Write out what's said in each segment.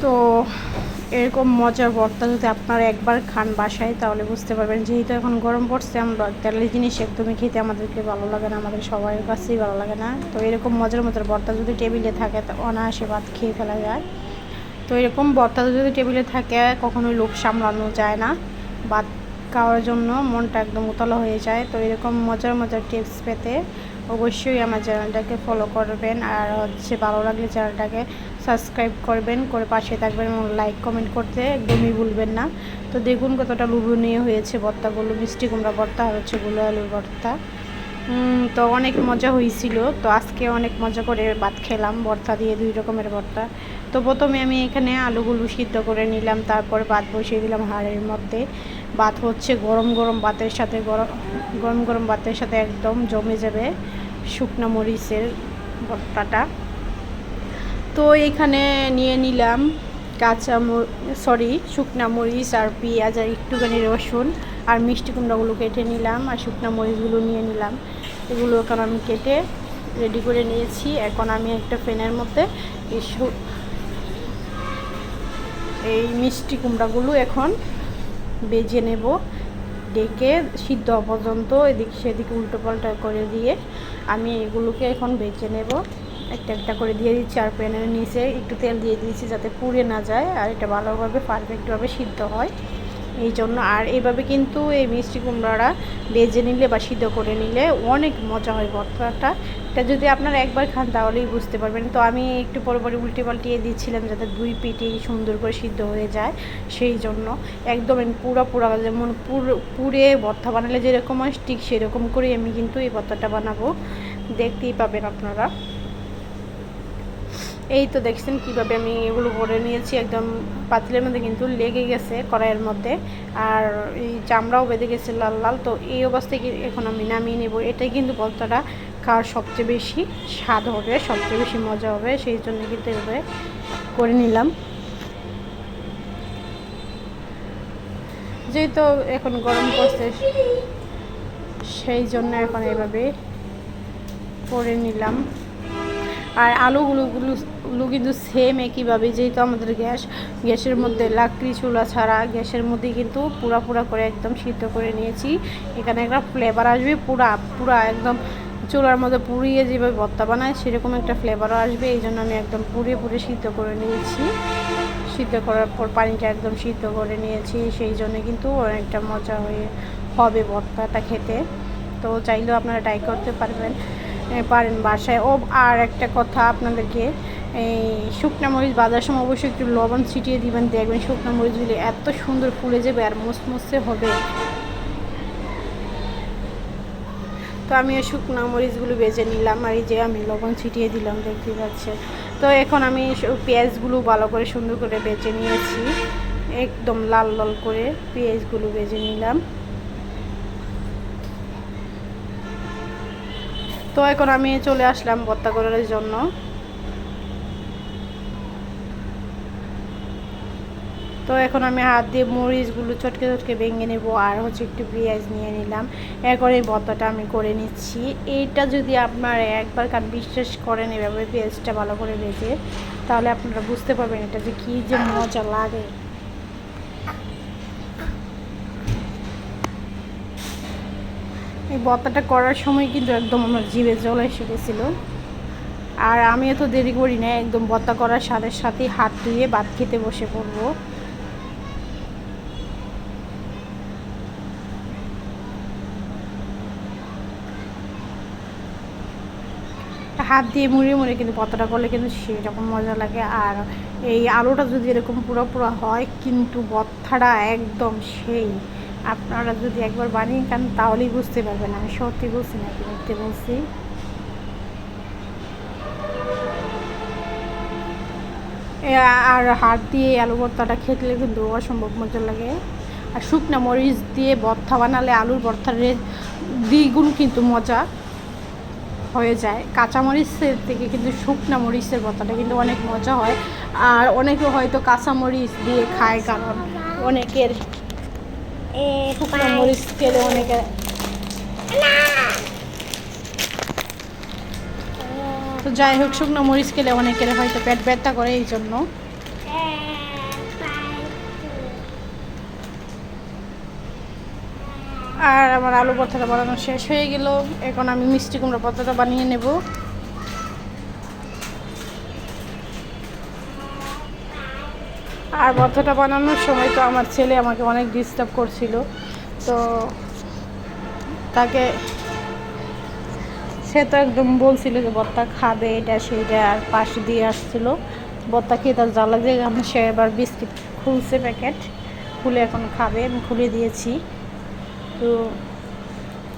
তো এরকম মজার ভর্তা যদি আপনারা একবার খান বাসায় তাহলে বুঝতে পারবেন। যেহেতু এখন গরম পড়ছে, আমরা তেলের জিনিস একদমই খেতে আমাদেরকে ভালো লাগে না, আমাদের সবার কাছেই ভালো লাগে না। তো এরকম মজার মজার ভর্তা যদি টেবিলে থাকে তো অনায়াসে ভাত খেয়ে ফেলা যায়। তো এরকম ভর্তা যদি টেবিলে থাকে কখনোই লোভ সামলানো যায় না, ভাত খাওয়ার জন্য মনটা একদম উতলা হয়ে যায়। তো এরকম মজার মজার টিপস পেতে অবশ্যই আমার চ্যানেলটাকে ফলো করবেন, আর ভালো লাগলে চ্যানেলটাকে সাবস্ক্রাইব করবেন, করে পাশে থাকবেন এবং লাইক কমেন্ট করতে একদমই ভুলবেন না। তো দেখুন কতটা লোভনীয় হয়েছে ভর্তাগুলো, মিষ্টি কুমড়া ভর্তা আর হচ্ছে গুলো আলুর ভর্তা। তো অনেক মজা হয়েছিল। তো আজকে অনেক মজা করে ভাত খেলাম ভর্তা দিয়ে, 2 রকমের ভর্তা। তো প্রথমে আমি এখানে আলুগুলো সিদ্ধ করে নিলাম, তারপরে ভাত বসিয়ে দিলাম হাঁড়ির মধ্যে। ভাত হচ্ছে গরম গরম ভাতের সাথে গরম গরম ভাতের সাথে একদম জমে যাবে শুকনো মরিচের ভর্তাটা। তো এখানে নিয়ে নিলাম শুকনো মরিচ আর পেঁয়াজ আর একটুখানি রসুন আর মিষ্টি কুমড়াগুলো কেটে নিলাম, আর শুকনো মরিচগুলো নিয়ে নিলাম। এগুলো এখন আমি কেটে রেডি করে নিয়েছি। এখন আমি একটা প্যানের মধ্যে এই মিষ্টি কুমড়াগুলো এখন ভেজে নেব, ডেকে সিদ্ধ পর্যন্ত এদিক সেদিক উল্টো পাল্টা করে দিয়ে আমি এগুলোকে এখন ভেজে নেব। একটা একটা করে দিয়ে দিচ্ছি, আর প্যানের নিচে একটু তেল দিয়ে দিয়েছি যাতে পুড়ে না যায় আর এটা ভালোভাবে পারফেক্টভাবে সিদ্ধ হয় এই জন্য। আর এইভাবে কিন্তু এই মিষ্টি কুমড়াটা ভেজে নিলে বা সিদ্ধ করে নিলে অনেক মজা হয় ভর্তাটা। এটা যদি আপনারা একবার খান তাহলেই বুঝতে পারবেন। তো আমি একটু পরে উল্টে পাল্টিয়ে দিচ্ছিলাম যাতে 2 পিঠেই সুন্দর করে সিদ্ধ হয়ে যায়, সেই জন্য একদম আমি পুরা যেমন পুড়ে ভর্তা বানালে যেরকম হয় ঠিক সেরকম করে আমি কিন্তু এই ভর্তাটা বানাবো, দেখতেই পাবেন আপনারা। এই তো দেখছেন কীভাবে আমি এগুলো ভরে নিয়েছি, একদম পাতিলের মধ্যে কিন্তু লেগে গেছে কড়াইয়ের মধ্যে, আর এই চামড়াও বেঁধে গেছে লাল লাল। তো এই অবস্থায় এখন আমি নামিয়ে নেব। এটাই কিন্তু ভর্তাটা খাওয়ার সবচেয়ে বেশি স্বাদ হবে, সবচেয়ে বেশি মজা হবে, সেই জন্য কিন্তু এভাবে করে নিলাম। যেহেতু এখন গরম পড়ছে সেই জন্য এখন এভাবে করে নিলাম। আর আলুগুলো কিন্তু সেম একইভাবে, যেহেতু আমাদের গ্যাসের মধ্যে লাকড়ি চুলা ছাড়া গ্যাসের মধ্যে কিন্তু পুরা করে একদম সিদ্ধ করে নিয়েছি। এখানে একটা ফ্লেভার আসবে, পুরা একদম চুলার মধ্যে পুড়িয়ে যেভাবে ভর্তা বানায় সেরকম একটা ফ্লেভারও আসবে। এই জন্য আমি একদম পুড়ে সিদ্ধ করে নিয়েছি। সিদ্ধ করার পর পানিটা একদম সিদ্ধ করে নিয়েছি, সেই জন্য কিন্তু অনেকটা মজা হবে ভর্তাটা খেতে। তো চাইলেও আপনারা ট্রাই করতে পারেন বাসায়। আর একটা কথা আপনাদেরকে, এই শুকনো মরিচ বাজার সময় অবশ্যই একটু লবণ ছিটিয়ে দিবেন, দেখবেন শুকনো মরিচগুলি এত সুন্দর ফুলে যাবে আর মুসমুসে হবে। তো আমি ওই শুকনো মরিচগুলো ভেজে নিলাম, আর এই যে আমি লবণ ছিটিয়ে দিলাম, দেখতে পাচ্ছেন। তো এখন আমি পেঁয়াজগুলো ভালো করে সুন্দর করে ভেজে নিয়েছি, একদম লাল লাল করে পেঁয়াজগুলো ভেজে নিলাম। তো এখন আমি চলে আসলাম ভর্তা করার জন্য। তো এখন আমি হাত দিয়ে মরিচগুলো চটকে ভেঙে নেব, আর হচ্ছে একটু পেঁয়াজ নিয়ে নিলাম। এরপর এই ভর্তাটা আমি করে নিচ্ছি। এইটা যদি আপনারা একবার বিশ্বাস করেন এভাবে পেঁয়াজটা ভালো করে ভেজে, তাহলে আপনারা বুঝতে পারবেন এটা যে কী যে মজা লাগে। এই ভর্তাটা করার সময় কিন্তু একদম আমার জিভে জল এসে গেছিলো। আর আমি এত দেরি করি না, একদম ভর্তা করার সাথে সাথেই হাত ধুয়ে ভাত খেতে বসে পড়বো। হাত দিয়ে মুড়ে কিন্তু ভর্তাটা করলে কিন্তু সেরকম মজা লাগে। আর এই আলুটা যদি এরকম পুরো হয় কিন্তু ভর্তাটা একদম সেই। আপনারা যদি একবার বানিয়ে খান তাহলেই বুঝতে পারবেন, আমি সত্যি বলছি না কি মিথ্যে বলছি। আর হাত দিয়ে আলু ভর্তাটা খেতে কিন্তু অসম্ভব মজা লাগে। আর শুকনো মরিচ দিয়ে ভর্তা বানালে আলুর ভর্তার দ্বিগুণ কিন্তু মজা হয়ে যায়। কাঁচামরিচের থেকে কিন্তু শুকনো মরিচের ভর্তাটা কিন্তু অনেক মজা হয়। আর অনেকে হয়তো কাঁচামরিচ দিয়ে খায়, কারণ অনেকের শুকনো মরিচ খেলে অনেকে তো যাই হোক শুকনো মরিচ খেলে অনেকের হয়তো পেট ব্যথা করে, এই জন্য আর আমার আলু ভর্তাটা বানানো শেষ হয়ে গেল। এখন আমি মিষ্টি কুমড়া ভর্তাটা বানিয়ে নেব। আর ভর্তাটা বানানোর সময় তো আমার ছেলে আমাকে অনেক ডিস্টার্ব করছিল, তো তাকে সে তো একদম বলছিল যে ভর্তা খাবে এটা সেইটা, আর পাশে দিয়ে আসছিল ভর্তা খেয়ে তার জ্বালা দিয়ে সে এবার বিস্কিট খুলছে, প্যাকেট খুলে এখন খাবে, আমি খুলে দিয়েছি। তো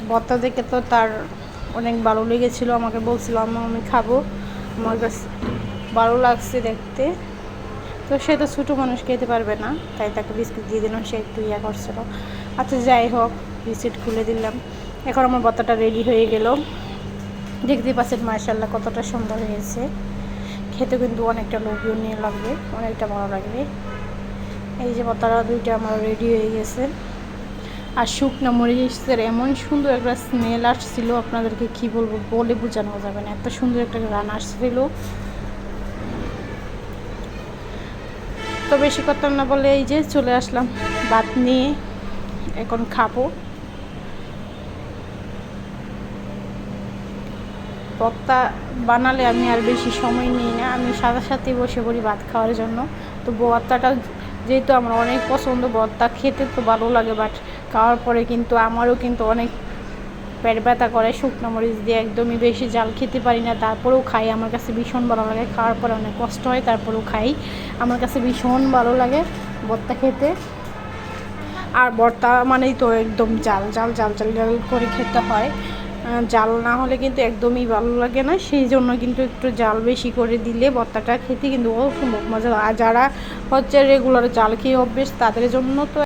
ভর্তা দেখে তো তার অনেক ভালো লেগেছিলো, আমাকে বলছিল আমি খাবো, আমার কাছে ভালো লাগছে দেখতে। তো সে তো ছোটো মানুষ খেতে পারবে না, তাই তাকে বিস্কিট দিয়ে দিলাম, সে একটু ইয়া করছিল। আচ্ছা যাই হোক, বিস্কিট খুলে দিলাম। এখন আমার ভর্তাটা রেডি হয়ে গেল। দেখতে পাচ্ছেন মাশাআল্লাহ কতটা সুন্দর হয়েছে, খেতে কিন্তু অনেকটা লোভনীয় লাগবে, অনেকটা ভালো লাগবে। এই যে ভর্তাটা দুইটা আমার রেডি হয়ে গেছে। আর শুকনো মরিচের এমন সুন্দর একটা স্মেল আসছিল, আপনাদেরকে কি বলবো, বলে বোঝানো যাবে না, এত সুন্দর একটা গান আসছিল। তো বেশি কথা না বলে এই যে চলে আসলাম ভাত নিয়ে, এখন খাবো। ভর্তা বানালে আমি আর বেশি সময় নিই না, আমি সাথে সাথে বসে পড়ি ভাত খাওয়ার জন্য। তো ভর্তাটা যেহেতু আমার অনেক পছন্দ, ভর্তা খেতে তো ভালো লাগে, বাট খাওয়ার পরে কিন্তু আমারও কিন্তু অনেক পেট ব্যথা করে। শুকনো মরিচ দিয়ে একদমই বেশি জাল খেতে পারি না, তারপরেও খাই, আমার কাছে ভীষণ ভালো লাগে। খাওয়ার পরে অনেক কষ্ট হয়, তারপরেও খাই, আমার কাছে ভীষণ ভালো লাগে ভর্তা খেতে। আর ভর্তা মানেই তো একদম জাল জাল জাল জাল জাল করে খেতে হয়, জাল না হলে কিন্তু একদমই ভালো লাগে না। সেই জন্য কিন্তু একটু জাল বেশি করে দিলে ভর্তাটা খেতে কিন্তু অসম্ভব মজা। আর যারা হচ্ছে রেগুলার জাল খেয়ে অভ্যেস, তাদের জন্য তো